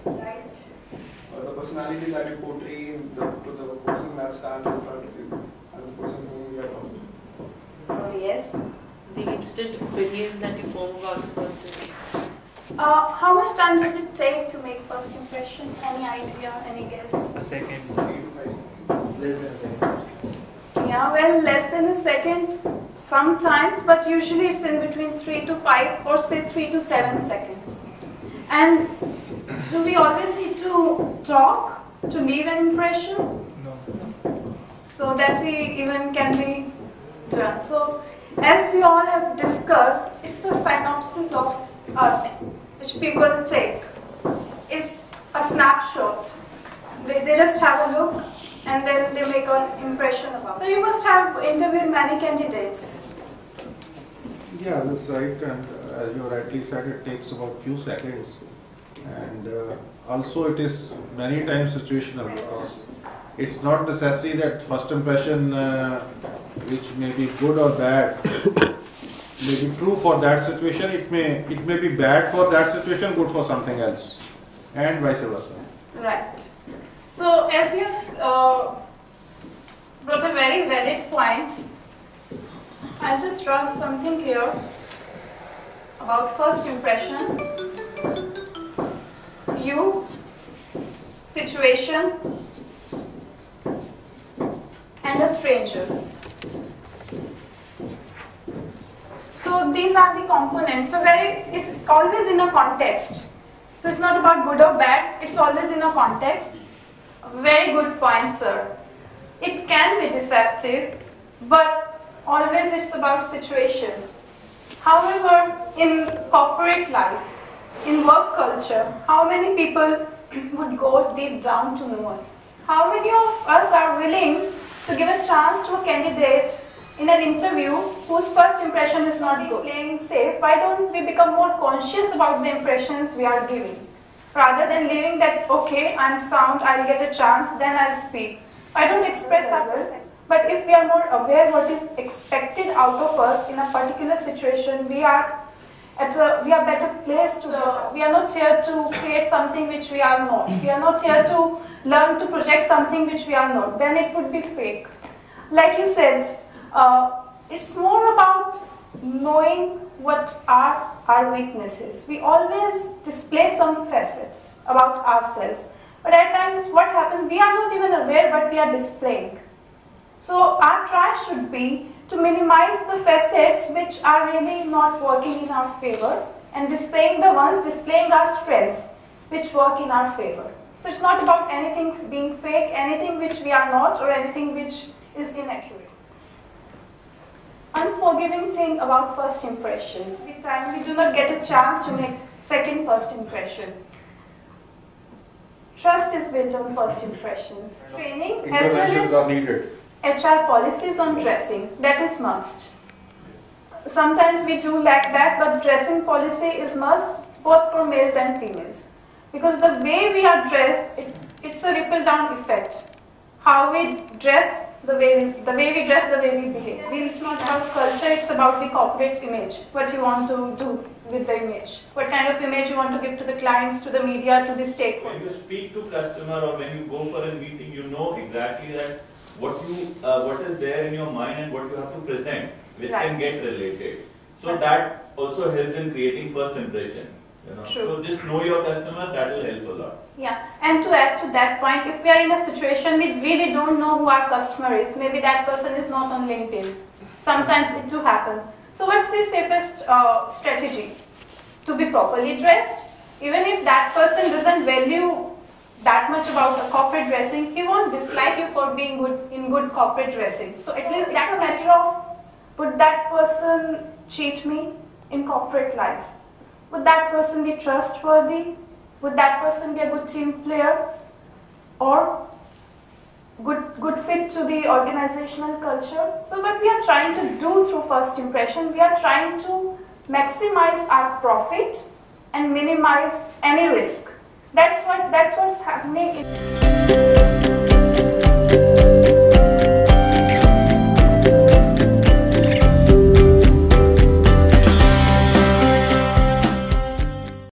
Right. The personality that you portray to the person that stands in front of you and the person whom you are talking to. Oh, yes. The instant opinion that you form about the person. How much time does it take to make first impression? Any idea? Any guess? A second. 3 to 5 seconds. Less than a second. Yeah, well, less than a second sometimes, but usually it's in between 3 to 5 or say 3 to 7 seconds. And do we always need to talk to leave an impression? No. So that we even can be done. So as we all have discussed, it's a synopsis of us, which people take. It's a snapshot. They just have a look and then they make an impression about it. So you must have interviewed many candidates. Yeah, that's right, and as you rightly said, it takes about few seconds, and also it is many times situational, because it's not necessary that first impression, which may be good or bad, may be true for that situation. It may be bad for that situation, good for something else, and vice versa. Right. So as you've brought a very valid point, I'll just draw something here about first impression. You, situation, and a stranger. So these are the components. So it's always in a context. So it's not about good or bad, it's always in a context. Very good point, sir. It can be deceptive, but always it's about situation. However, in corporate life, in work culture, how many people would go deep down to know us? How many of us are willing to give a chance to a candidate in an interview whose first impression is not good? Playing safe, why don't we become more conscious about the impressions we are giving? Rather than leaving that, okay, I'm sound, I'll get a chance, then I'll speak. I don't express ourselves. But if we are more aware what is expected out of us in a particular situation, we are better placed to. We are not here to create something which we are not. We are not here to learn to project something which we are not. Then it would be fake. Like you said, it's more about knowing what are our weaknesses. We always display some facets about ourselves. But at times what happens, we are not even aware but we are displaying. So our try should be to minimize the facets which are really not working in our favor and displaying our strengths which work in our favor. So it's not about anything being fake, anything which we are not, or anything which is inaccurate. Unforgiving thing about first impression. Every time we do not get a chance to make second first impression. Trust is built on first impressions. Training as well are needed. as HR policies on dressing, that is must. Sometimes we do lack that, but dressing policy is must both for males and females. Because the way we are dressed, it's a ripple down effect. How we dress, the way we dress, the way we behave. It's not about culture, it's about the corporate image. What you want to do with the image. What kind of image you want to give to the clients, to the media, to the stakeholders. When you speak to customer or when you go for a meeting, you know exactly that what is there in your mind and what you have to present, which can get related. So that also helps in creating first impression. You know? True. So just know your customer, that will help a lot. Yeah, and to add to that point, if we are in a situation we really don't know who our customer is, maybe that person is not on LinkedIn. Sometimes it do happen. So what's the safest strategy? To be properly dressed. Even if that person doesn't value that much about a corporate dressing, he won't dislike you for being good in good corporate dressing. So at least that's a matter of, would that person cheat me in corporate life? Would that person be trustworthy? Would that person be a good team player? Or good fit to the organizational culture? So what we are trying to do through first impression, we are trying to maximize our profit and minimize any risk. That's what's happening.